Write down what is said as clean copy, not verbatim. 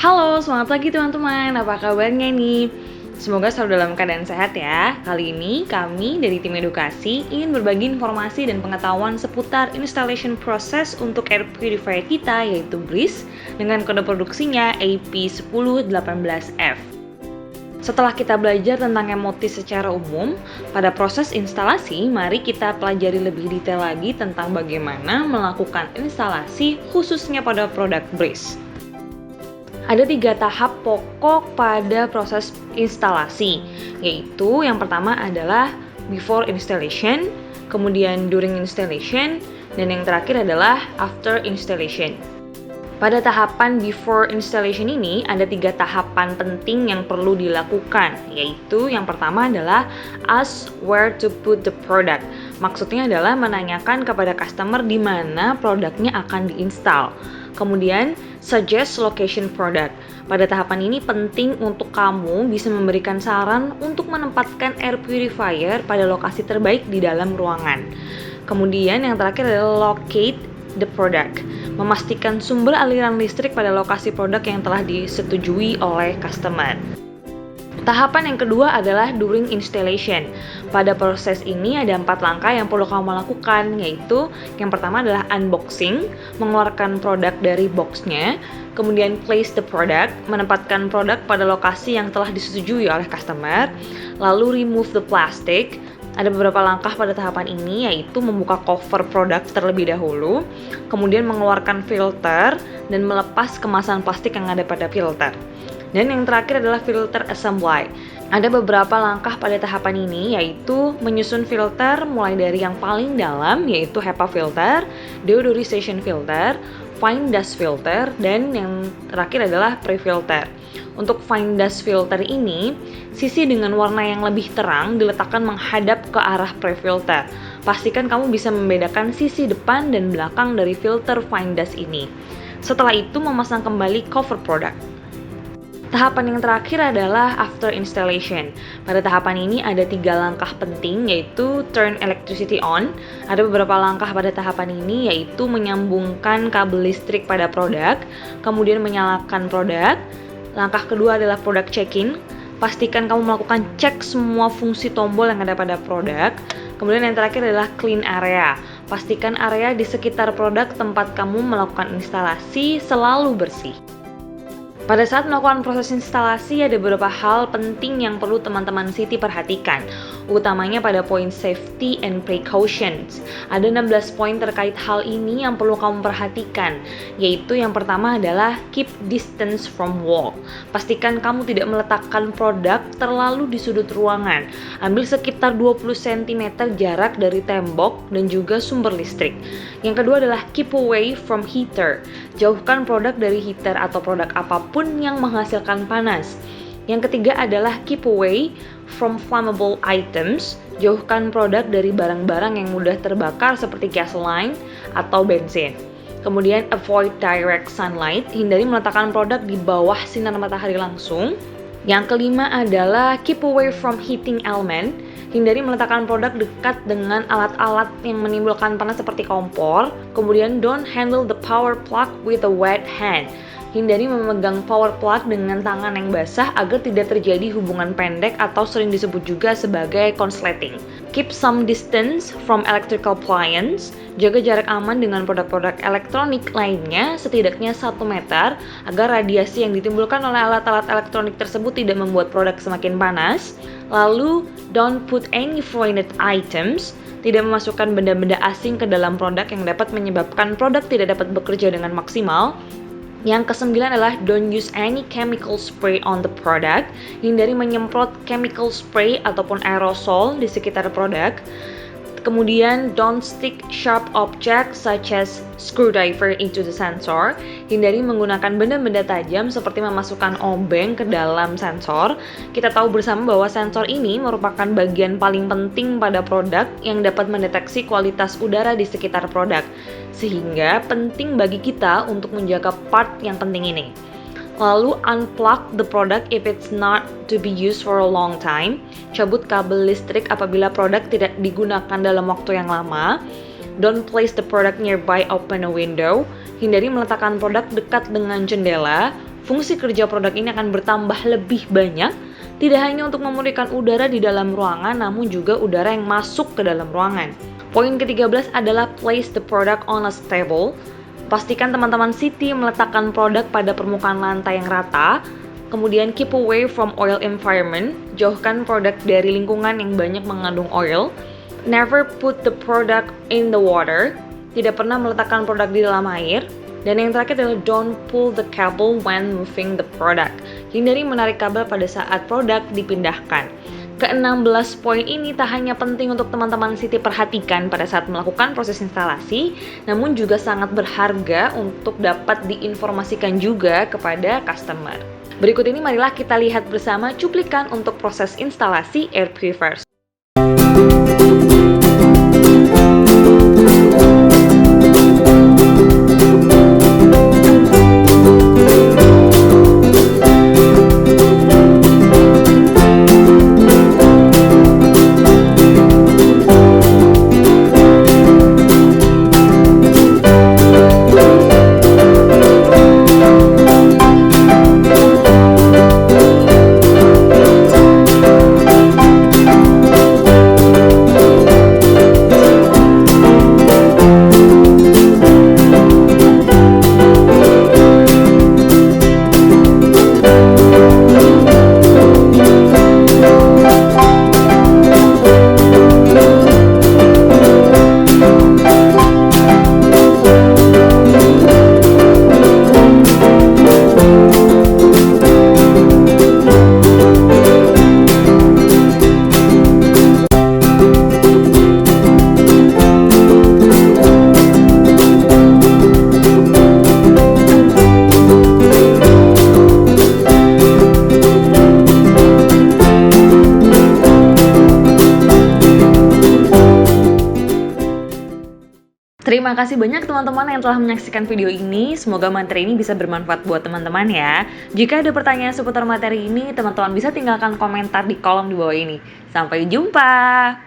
Halo, selamat pagi teman-teman. Apa kabarnya nih? Semoga selalu dalam keadaan sehat ya. Kali ini kami dari tim edukasi ingin berbagi informasi dan pengetahuan seputar installation proses untuk air purifier kita yaitu Breeze dengan kode produksinya AP1018F. Setelah kita belajar tentang MOT secara umum, pada proses instalasi, mari kita pelajari lebih detail lagi tentang bagaimana melakukan instalasi khususnya pada produk Breeze. Ada 3 tahap pokok pada proses instalasi, yaitu yang pertama adalah before installation, kemudian during installation, dan yang terakhir adalah after installation. Pada tahapan before installation ini, ada 3 tahapan penting yang perlu dilakukan, yaitu yang pertama adalah ask where to put the product. Maksudnya adalah menanyakan kepada customer di mana produknya akan diinstal. Kemudian, suggest location product. Pada tahapan ini penting untuk kamu bisa memberikan saran untuk menempatkan air purifier pada lokasi terbaik di dalam ruangan. Kemudian yang terakhir adalah locate the product. Memastikan sumber aliran listrik pada lokasi produk yang telah disetujui oleh customer. Tahapan yang kedua adalah during installation. Pada proses ini ada 4 langkah yang perlu kamu lakukan, yaitu yang pertama adalah unboxing, mengeluarkan produk dari boxnya, kemudian place the product, menempatkan produk pada lokasi yang telah disetujui oleh customer, lalu remove the plastic. Ada beberapa langkah pada tahapan ini, yaitu membuka cover produk terlebih dahulu, kemudian mengeluarkan filter, dan melepas kemasan plastik yang ada pada filter. Dan yang terakhir adalah filter assembly. Ada beberapa langkah pada tahapan ini, yaitu menyusun filter mulai dari yang paling dalam, yaitu HEPA filter, deodorization filter, fine dust filter, dan yang terakhir adalah pre-filter. Untuk fine dust filter ini, sisi dengan warna yang lebih terang diletakkan menghadap ke arah pre-filter. Pastikan kamu bisa membedakan sisi depan dan belakang dari filter fine dust ini. Setelah itu, memasang kembali cover product. Tahapan yang terakhir adalah after installation. Pada tahapan ini ada 3 langkah penting, yaitu turn electricity on. Ada beberapa langkah pada tahapan ini, yaitu menyambungkan kabel listrik pada produk, kemudian menyalakan produk. Langkah kedua adalah product check-in. Pastikan kamu melakukan cek semua fungsi tombol yang ada pada produk. Kemudian yang terakhir adalah clean area. Pastikan area di sekitar produk tempat kamu melakukan instalasi selalu bersih. Pada saat melakukan proses instalasi, ada beberapa hal penting yang perlu teman-teman Siti perhatikan, utamanya pada poin safety and precautions. Ada 16 poin terkait hal ini yang perlu kamu perhatikan, yaitu yang pertama adalah keep distance from wall. Pastikan kamu tidak meletakkan produk terlalu di sudut ruangan. Ambil sekitar 20 cm jarak dari tembok dan juga sumber listrik. Yang kedua adalah keep away from heater. Jauhkan produk dari heater atau produk apapun yang menghasilkan panas. Yang ketiga adalah keep away from flammable items. Jauhkan produk dari barang-barang yang mudah terbakar seperti gasoline atau bensin. Kemudian avoid direct sunlight. Hindari meletakkan produk di bawah sinar matahari langsung. Yang kelima adalah keep away from heating element. Hindari meletakkan produk dekat dengan alat-alat yang menimbulkan panas seperti kompor. Kemudian don't handle the power plug with a wet hand. Hindari memegang power plug dengan tangan yang basah agar tidak terjadi hubungan pendek atau sering disebut juga sebagai konsleting. Keep some distance from electrical appliance. Jaga jarak aman dengan produk-produk elektronik lainnya setidaknya 1 meter agar radiasi yang ditimbulkan oleh alat-alat elektronik tersebut tidak membuat produk semakin panas. Lalu, don't put any foreign items. Tidak memasukkan benda-benda asing ke dalam produk yang dapat menyebabkan produk tidak dapat bekerja dengan maksimal. Yang kesembilan adalah don't use any chemical spray on the product. Hindari menyemprot chemical spray ataupun aerosol di sekitar produk. Kemudian don't stick sharp objects such as screwdriver into the sensor. Hindari menggunakan benda-benda tajam seperti memasukkan obeng ke dalam sensor. Kita tahu bersama bahwa sensor ini merupakan bagian paling penting pada produk yang dapat mendeteksi kualitas udara di sekitar produk. Sehingga penting bagi kita untuk menjaga part yang penting ini. Lalu unplug the product if it's not to be used for a long time. Cabut kabel listrik apabila produk tidak digunakan dalam waktu yang lama. Don't place the product nearby open a window. Hindari meletakkan produk dekat dengan jendela. Fungsi kerja produk ini akan bertambah lebih banyak, tidak hanya untuk memurnikan udara di dalam ruangan, namun juga udara yang masuk ke dalam ruangan. Poin ke-13 adalah place the product on a stable. Pastikan teman-teman Siti meletakkan produk pada permukaan lantai yang rata. Kemudian keep away from oil environment, jauhkan produk dari lingkungan yang banyak mengandung oil. Never put the product in the water, tidak pernah meletakkan produk di dalam air. Dan yang terakhir adalah don't pull the cable when moving the product, hindari menarik kabel pada saat produk dipindahkan. Ke-16 poin ini tak hanya penting untuk teman-teman Siti perhatikan pada saat melakukan proses instalasi, namun juga sangat berharga untuk dapat diinformasikan juga kepada customer. Berikut ini marilah kita lihat bersama cuplikan untuk proses instalasi air purifiers. Terima kasih banyak teman-teman yang telah menyaksikan video ini. Semoga materi ini bisa bermanfaat buat teman-teman ya. Jika ada pertanyaan seputar materi ini, teman-teman bisa tinggalkan komentar di kolom di bawah ini. Sampai jumpa!